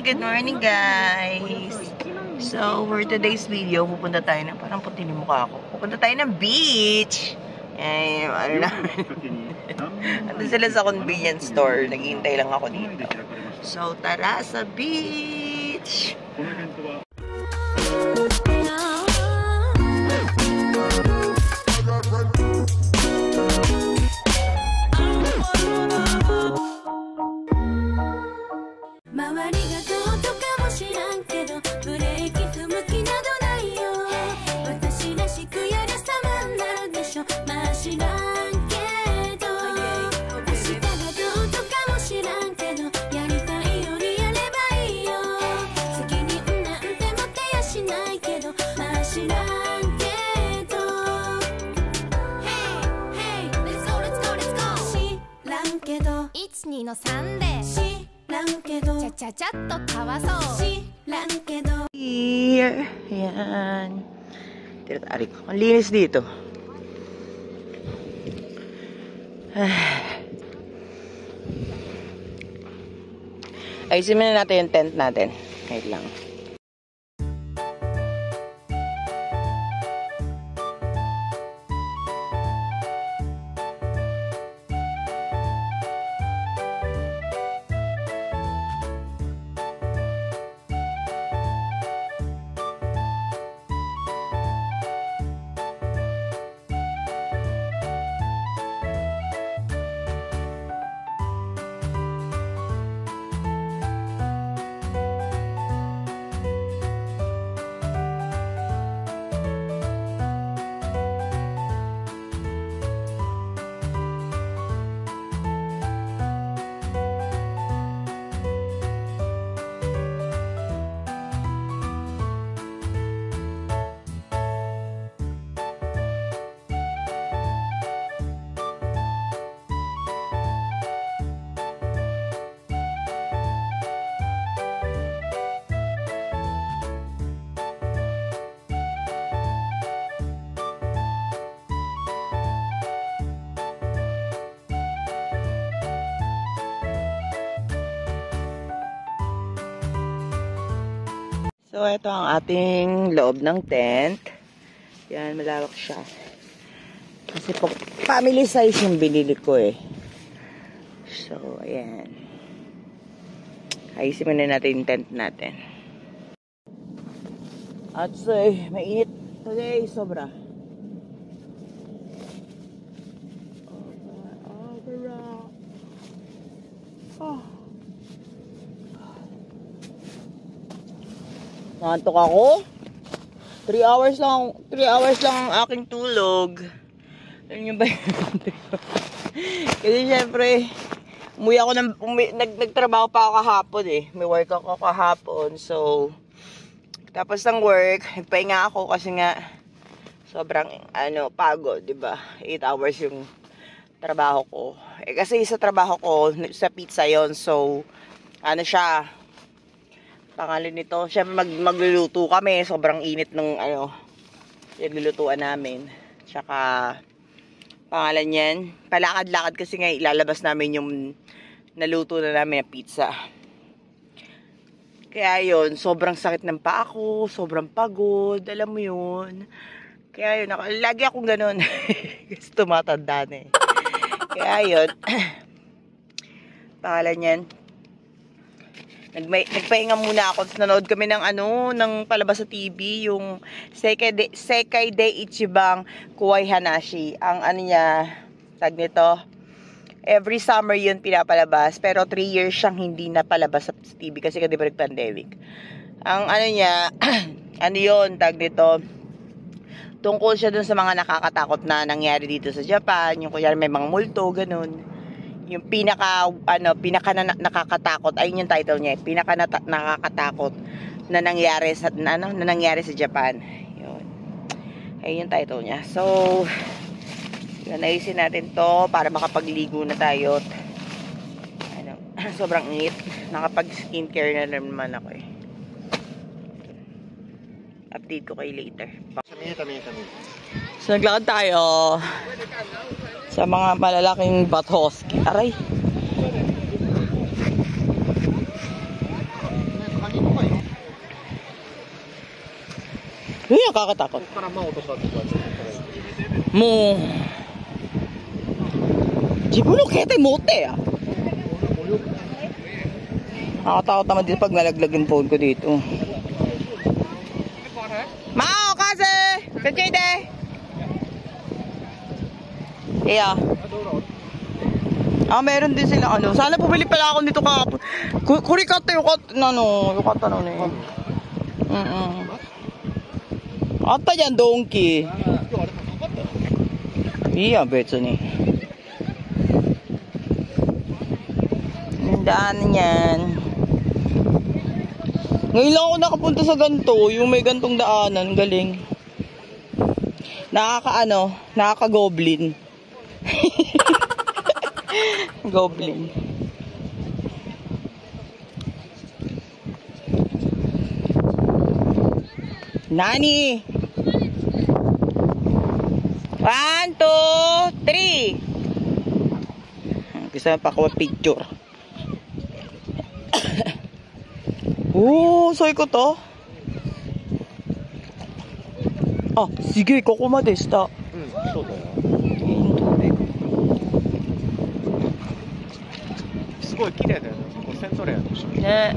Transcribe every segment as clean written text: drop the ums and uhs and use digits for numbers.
Good morning guys! So, for today's video, pupunta tayo ng, parang puti yung mukha ko. Pupunta tayo ng beach! Ay, ano namin. Ando sila sa convenience store. Naghihintay lang ako dito. So, tara sa beach! Here, yan. Tinatari ko. Ang linis dito. Ayusin na natin yung tent natin. Wait lang. So, ito ang ating loob ng tent. Yan, malawak siya. Kasi po, family size yung binili ko eh. So, ayan. Ayusin muna natin yung tent natin. At mainit today, sobra. Nantok ako. 3 hours lang ang aking tulog. Alam nyo ba yun? Kasi syempre, nagtrabaho pa ako kahapon eh. May work ako kahapon. So, tapos ng work, nagpahinga ako kasi nga sobrang pagod, 'di ba? 8 hours yung trabaho ko. Eh kasi sa trabaho ko, sa pizza 'yon. So, pangalan nito, syempre magluluto kami, sobrang init ng naglulutuan namin. Tsaka pangalan yan, palakad-lakad kasi nga ilalabas namin yung naluto na namin na pizza. Kaya yun, sobrang sakit ng paa ko, sobrang pagod, alam mo yun. Kaya yun, lagi akong ganun. Kasi tumatanda na eh. Kaya yun, pangalan yan, nagpahinga muna ako. Nanood kami ng palabas sa TV, yung Sekai de Ichiban Kuwai Hanashi. Ang tag nito, every summer yun pinapalabas, pero 3 years siyang hindi napalabas sa TV kasi di ba nag-pandemic. Ang yun, tag nito, tungkol siya dun sa mga nakakatakot na nangyari dito sa Japan, yung kunyari may mga multo, ganun. Yung pinaka nakakatakot, ayun yung title niya, pinaka nakakatakot na nangyari sa Japan. Yun. Ayun yung title niya. So, ayusin natin to para makapagligo na tayo. Sobrang init. Nakapag skincare na naman ako eh. Update ko kayo later. So, naglakad tayo sa mga malalaking batos. Aray. Uy, nakakatakot. ここからまあ落とさってください。もう、自分の携帯持ってya. Nakatakot naman dito pag nalaglag yung phone ko dito. Mao kasi! Kachide! Iya. Meron din sila ano. Sana pumili pala ako nito kahapon. Kurikata yung kata no ne. Atta yan donkey. Iya, betso ni. Yung daan yan. Ngayon lang ako nakapunta sa ganito. Yung may gantong daanan. Galing. Nakaka-goblin. Goblin. Nani? 1, 2, 3. Bisa pa ko picture. Soy ko to. Sige, ここまでした。そうだよ。すごい綺麗だよね。セントレアとして。ね。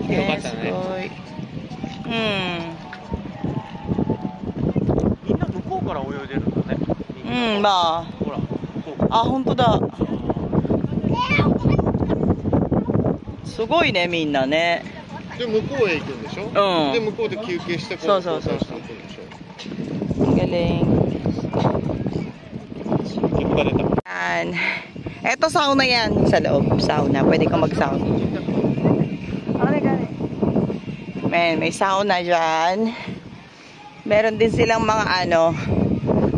よかったね。すごい。みんな向こうから泳いでるんだね。まあ。ほら、向こう。本当だ。すごいね、みんなね。で、向こうへ行くんでしょ。で、向こうで休憩して、そう。Galing. Eto sauna yan sa loob. Sauna. Pwede kang mag-sauna. May sauna dyan. Meron din silang mga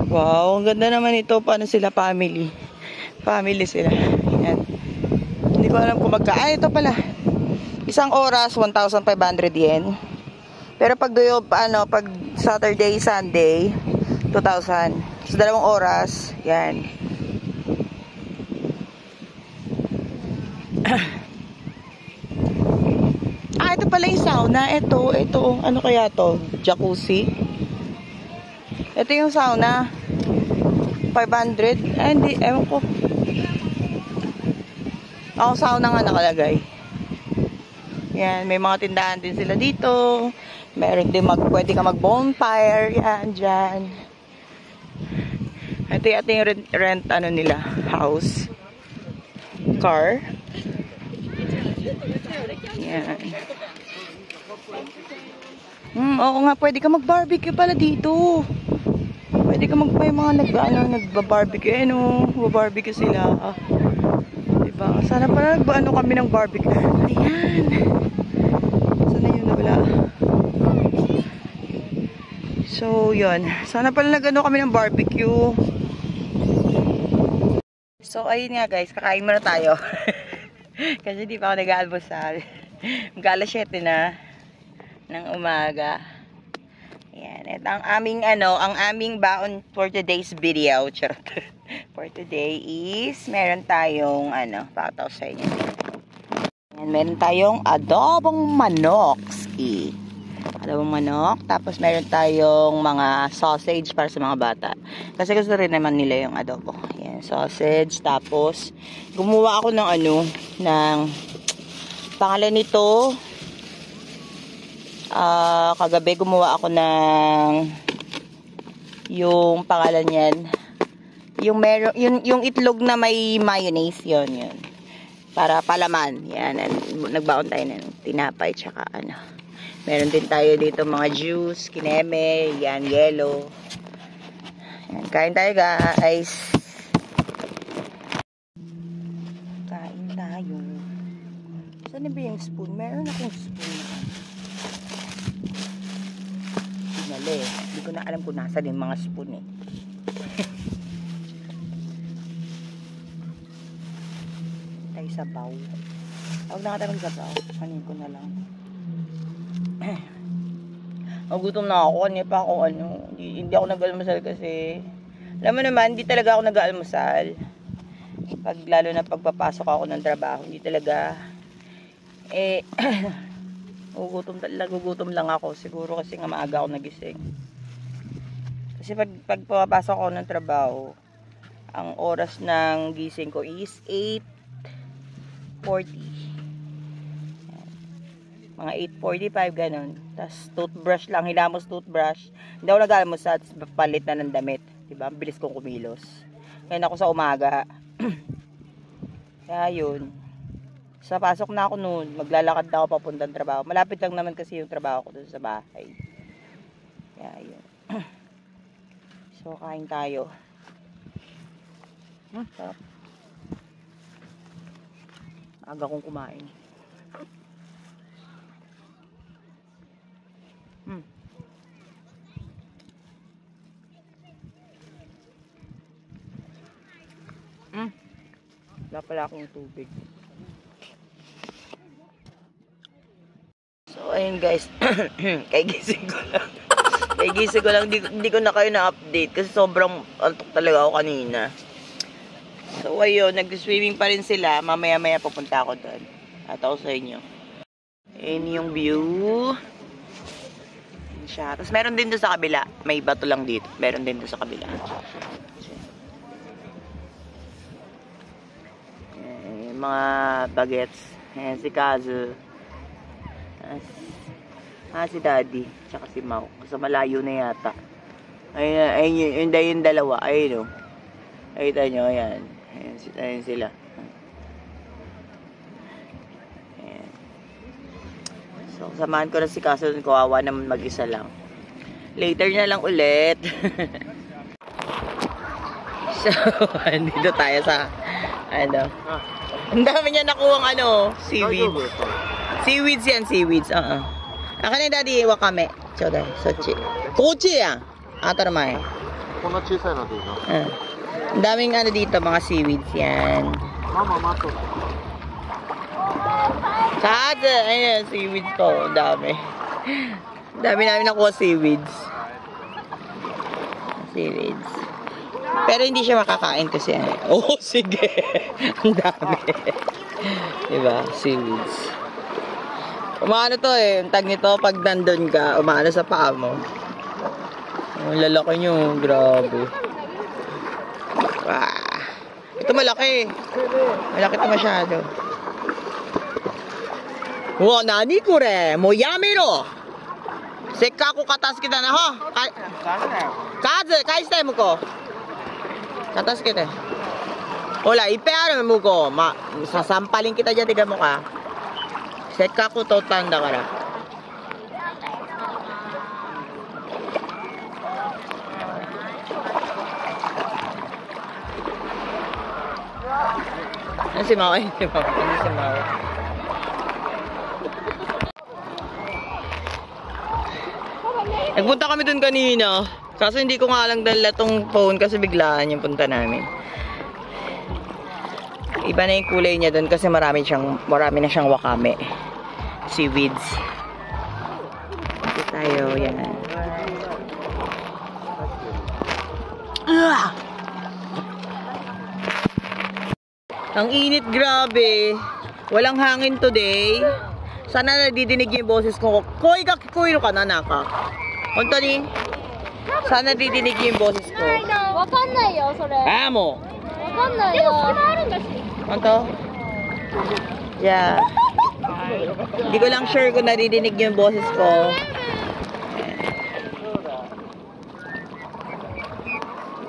wow, ang ganda naman ito. Paano sila family? Family sila. Yan. Hindi ko alam kung ito pala. Isang oras, 1,500 yen. Pero pag pag Saturday, Sunday, 2,000. Sa 2 oras, yan. Ito pala yung sauna. Ito, ano kaya to? Jacuzzi? Ito yung sauna. 500. Hindi, ewan ko. Sauna nga nakalagay. Yan, may mga tindahan din sila dito. Meron din pwede ka mag-bonfire. Yan, dyan. Ito yung rent nila. House. Car. Yan. Oo nga, pwede ka mag-barbecue pala dito. Pwede ka may mga nagba-barbecue. Barbecue sila. Diba? Sana pala kami ng barbecue. Ayan. Sana yun wala. So, yun. Sana pala kami ng barbecue. So, ayun nga guys. Kakain muna tayo. Kasi di pa ako nag-aalmusal. Mag-alas 7 na ng umaga. Yan. Ito ang aming baon for today's video. Charot. For today is, meron tayong, pakataw sa inyo. Yan, meron tayong adobong manok. Adobong manok. Tapos meron tayong mga sausage para sa mga bata. Kasi gusto rin naman nila yung adobo. Yan, sausage. Tapos, gumawa ako ng pangalan nito. Kagabi gumawa ako ng yung pangalan niyan. Yung itlog na may mayonnaise, yun. Para palaman. Yan, nagbaon tayo ng tinapay tsaka Meron din tayo dito mga juice, kineme, yan, yellow. Yan, kain tayo guys. Kain tayo. Saan na ba yung spoon? Meron akong spoon. Hindi ko na alam kung nasa din mga spoon tayo sabaw. Huwag na ka magsabaw. Kanin ko na lang. Gutom na ako. Kanina pa ako hindi ako nag-almusal kasi alam mo naman, hindi talaga ako nag-almusal. Lalo na pagpapasok ako ng trabaho, hindi talaga Eh, nagugutom lang ako. Siguro kasi nga maaga ako nagising. Kasi pag pumapasok ako ng trabaho, ang oras ng gising ko is 8:40. Mga 8:45 ganun. Tapos toothbrush lang, hilamos toothbrush. Hindi ako nag-almusal, palit na ng damit. Diba? Bilis kong kumilos. Ngayon ako sa umaga. Kaya yun. Sa pasok na ako noon, maglalakad na ako papuntang trabaho. Malapit lang naman kasi yung trabaho ko doon sa bahay. Kaya yun. So, kain tayo. Sarap. Aga kong kumain. Wala pala akong tubig. So, ayun guys. Kaigising ko lang. Kaigising ko lang. Hindi ko na kayo na-update kasi sobrang antok talaga ako kanina. So, ayun. Nag-swimming pa rin sila. Mamaya-maya pupunta ako doon. At ako sa inyo. Ayun yung view. Ayun siya. Tapos meron din doon sa kabila. May bato lang dito. Meron din doon sa kabila. Mga bagets. Ayan, si Kazu. Si Daddy. Tsaka si Mau. Kasi malayo na yata. Ayun yung dalawa. Ayun o. Ayun nyo. Ayan. Ayan sila. Ayan. So, samahan ko na si Kazu. Kawawa naman mag-isa lang. Later na lang ulit. So, dito tayo sa ang dami niya nakuha seaweeds. Seaweeds yan, seaweeds. Akin na daddy, wakame. Chodai, sochi. Kochi yan. Ataramae. Kono chisai na dito. Ang daming dito, mga seaweeds yan. Mama, mato. Kaze, ayun, seaweeds ko. Ang dami. Ang dami namin nakuha seaweeds. Seaweeds. Pero hindi siya makakain kasi oh, sige. Ang dami. Diba? Seaweeds. Umaano to ang tag nito pag nandun ka, umaano sa paa mo. Ang lalaki nyo, grabe. Ito malaki. Malaki ito masyado. Wow, nani kore? Mo yamero. Sekkaku katas kita na ho. Kazu, kaistai mo ko. Katas kita. Hola, ipe aru mo ko. Sasampalin kita dyan, tiga mo ka. Sekkaku to tanda kara. Ano si Mao? Ano si Mao? Nagpunta kami dun kanina. Kaso hindi ko nga lang dala tong phone kasi biglaan yung punta namin. Iba na yung kulay niya dun kasi marami na siyang wakame. Seaweeds. Ito tayo, yan. Ang init, grabe. Walang hangin today. Sana nadidinig yung boses ko. Koi ka, kikoiro ka na naka. Honto ni? Sana nadidinig yung boses ko. Wakanai yo, sore. Mo. Wakanai yo. Honto? Yeah. Hindi ko lang sure kung nadidinig yung boses ko.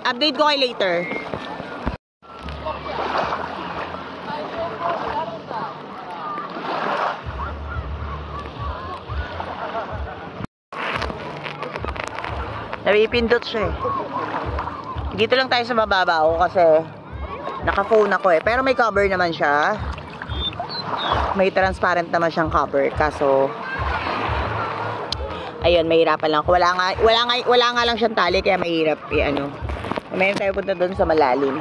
Update ko kayo later. Napipindot siya eh. Dito lang tayo sa mababaw kasi naka-phone ako eh. Pero may cover naman siya. May transparent naman siyang cover. Kaso ayun, mahirapan lang. Wala nga lang siyang tali kaya mahirap i-ano. May tayo punta doon sa malalim.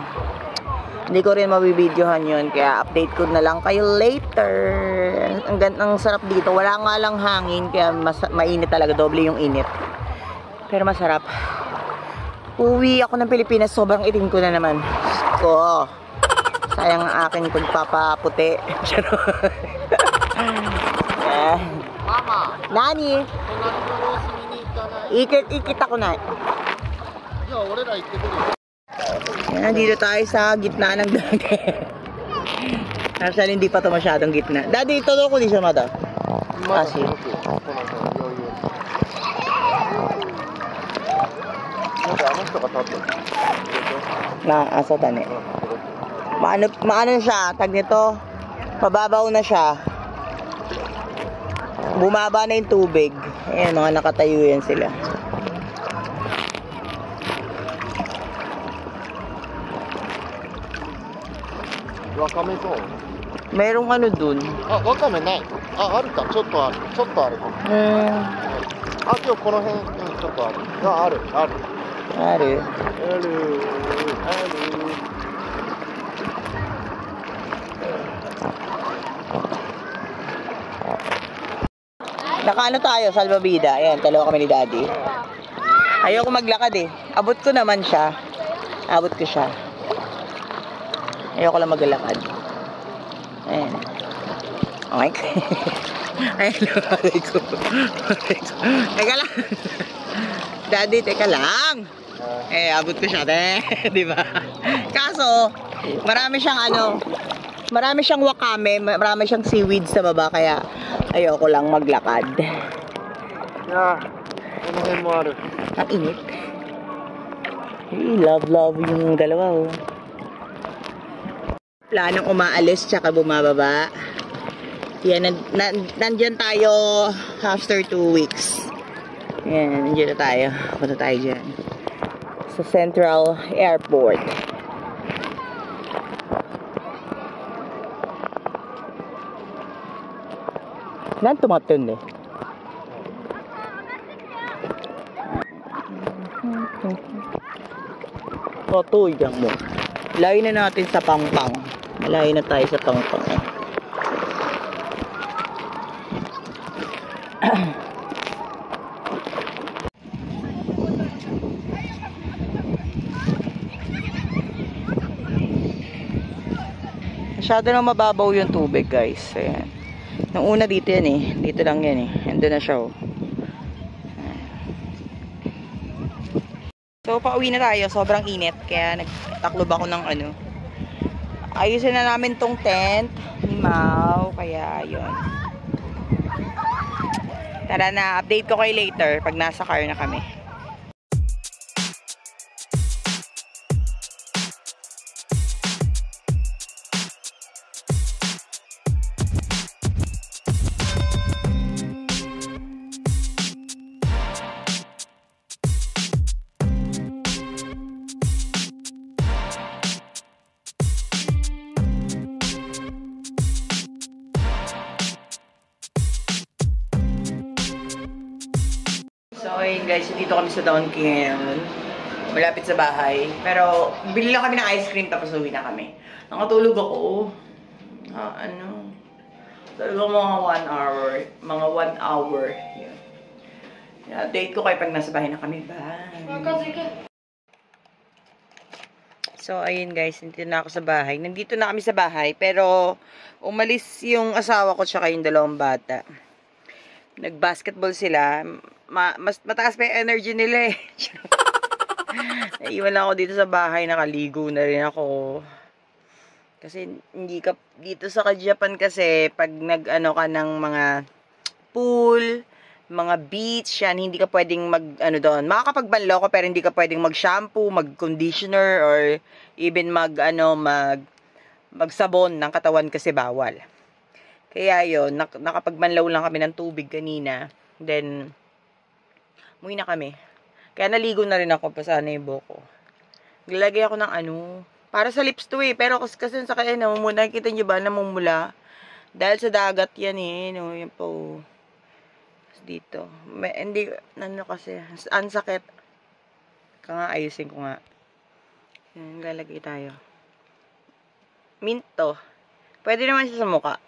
Hindi ko rin mabibidyohan yun. Kaya update ko na lang kayo later. Ang sarap dito. Wala nga lang hangin. Kaya mainit talaga. Doble yung init. Pero masarap. Uwi ako ng Pilipinas. Sobrang itim ko na naman. Ko. Sayang ang aking pagpapaputi. Mama, Nani? 隣の様子見に行かない？ Ikit ako na. じゃあ俺ら行ってくるよ。 Yan, dito tayo sa gitna ng dagat. Actually, hindi pa to masyadong gitna. Daddy, ito daw ko di siya mada. まだ Kasi. 届くよこの辺余裕。なんかあの人が立ってる。 Asa tani. Maano siya, tag nito. Mababaw na siya. Bumaba na yung tubig. Ayan, mga nakatayo yan sila. Wakame to. Merong ano dun. Ah, wakame nai. Ah, あるか。ちょっとある。ちょっとある。あ、今日この辺、ちょっとある。あ、ある。ある。 Ari. ある。ある。 Nakaano tayo, salbabida. Ayan, dalawa kami ni Daddy. Ayoko maglakad eh. Abot ko naman siya. Abot ko siya. Ayoko lang maglakad. Ayan. Okay. Ayun, aray ko. Teka lang. Daddy, teka lang. Eh, abot ko siya, di ba? Kaso, marami siyang wakame, marami siyang seaweed sa baba, kaya ayoko lang maglakad. Yeah. この辺もある。 Ang init. Love yung dalawa, oh. Planong umaalis tsaka bumababa. Yan, nandyan tayo after 2 weeks. Yan, nandyan na tayo. Punta tayo dyan. Sa Central Airport. Nan tumatun eh. Totoy dyan mo. Layo na natin sa Pangpang. Malayo na tayo sa Pangpang eh. Masyado na mababaw yung tubig, guys. Ayan. Nung una dito yan eh. Dito lang yan eh. Ando na siya, oh. So, pauwi na tayo. Sobrang init. Kaya nagtaklob ako ng ano. Ayusin na namin tong tent ni Mau. Kaya, yun. Tara na. Update ko kayo later pag nasa car na kami. So, ayun guys, dito kami sa Donkey ngayon. Malapit sa bahay. Pero, bili lang kami ng ice cream tapos uwi na kami. Nakatulog ako. Talagang mga 1 hour. Mga 1 hour. Yun. I-update ko kayo pag nasa bahay na kami. Bye! So, ayun guys, nandito na ako sa bahay. Nandito na kami sa bahay, pero umalis yung asawa ko tsaka yung dalawang bata. Nag-basketball sila. Mas mataas pa yung energy nila eh. Naiwan lang ako dito sa bahay, nakaligo na rin ako. Kasi hindi ka dito sa Japan kasi pag nag-ano ka ng mga pool, mga beach, yan, hindi ka pwedeng doon. Makakapagbanlo ko pero hindi ka pwedeng mag-shampoo, mag-conditioner or even magsabon ng katawan kasi bawal. Kaya yun, nakapagbanlaw lang kami ng tubig kanina. Then umuwi na kami. Kaya naligo na rin ako pa sana yung buhok ko. Nilagay ako ng para sa lips to eh. Pero kasi sa kaya namumula, nakikita nyo ba namumula? Dahil sa dagat yan eh. Yan po. Dito. Hindi, kasi, ang sakit. Kaya nga, ayusin ko nga. Yan, lalagay tayo. Mint to. Pwede naman siya sa mukha.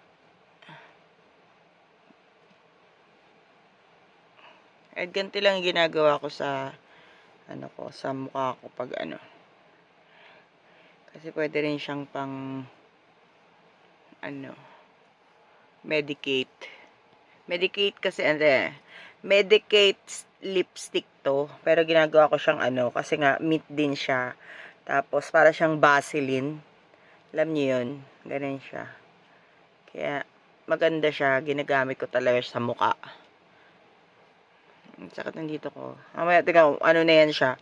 At ganito lang yung ginagawa ko sa sa mukha ko pag Kasi pwede rin siyang pang Medicate. Medicate kasi, Medicate lipstick to. Pero ginagawa ko siyang ano, kasi nga, mint din siya. Tapos, para siyang Vaseline. Alam niyo yun? Ganun siya. Kaya, maganda siya. Ginagamit ko talaga sa mukha. Sakit nandito ko. Mamaya, tingnan, ano na yan siya.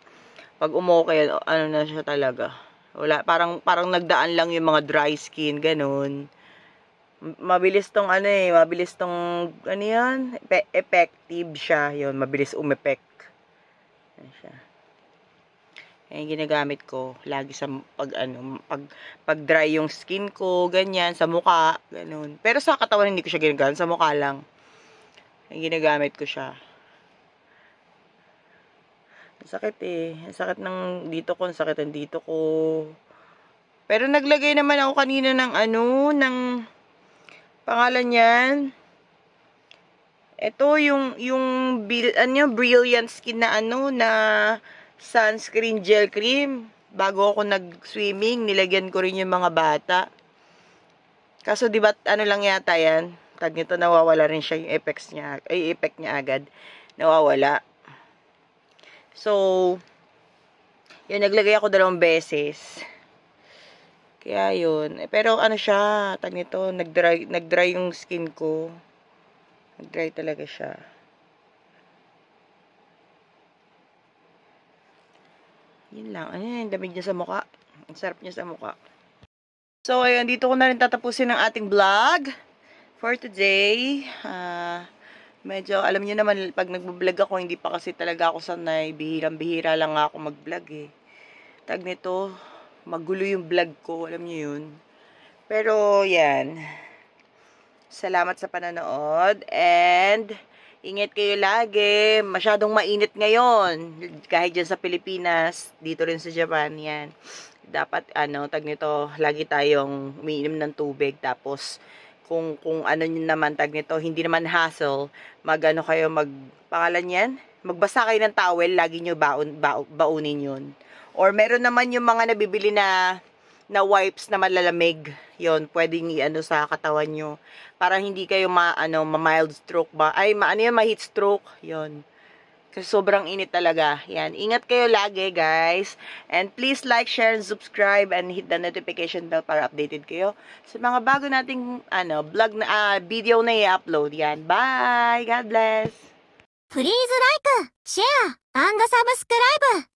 Pag umukay, ano na siya talaga. Wala, parang nagdaan lang yung mga dry skin, ganun. Mabilis tong mabilis tong, ano yan? Effective siya, yun, mabilis umepek. Yan siya. Yan yung ginagamit ko, lagi sa, pag dry yung skin ko, ganyan, sa mukha, ganun. Pero sa katawan, hindi ko siya ginagamit, sa mukha lang. Yung ginagamit ko siya. Sakit ang sakit ng dito ko, ang sakit ng dito ko. Pero naglagay naman ako kanina ng pangalan niyan. Ito yung Brilliant Skin na na sunscreen gel cream. Bago ako nag-swimming, nilagyan ko rin yung mga bata. Kaso di ba lang yata yan? Tag nito, nawawala rin siya yung effect niya agad. Nawawala. So, yun, naglagay ako 2 beses. Kaya yun. Pero ano siya, tag nito, nag-dry yung skin ko. Nag-dry talaga siya. Yun lang. Ano yung damig niya sa mukha. Ang sarap niya sa mukha. So, ayun, dito ko na rin tatapusin ang ating vlog for today. Medyo, alam niyo naman, pag nagbo-vlog ako, hindi pa kasi talaga ako sanay. Bihirang-bihira lang ako mag-vlog eh. Tag nito, magulo yung vlog ko, alam niyo yun. Pero, yan. Salamat sa panonood. And, ingat kayo lagi. Masyadong mainit ngayon. Kahit dyan sa Pilipinas, dito rin sa Japan, yan. Dapat, tag nito, lagi tayong umiinom ng tubig. Tapos, kung ano nyo naman tag nito, hindi naman hassle, pangalan yan? Magbasa kayo ng towel, lagi nyo baunin yun. Or meron naman yung mga nabibili na wipes na malalamig, yon pwedeng sa katawan nyo, para hindi kayo ma-mild stroke ba, ma-heat stroke, yon. Kasi sobrang init talaga. Yan. Ingat kayo lagi, guys. And please like, share, and subscribe, and hit the notification bell para updated kayo sa mga bago nating vlog na video na i-upload. Yan. Bye. God bless. Please like, share, and subscribe.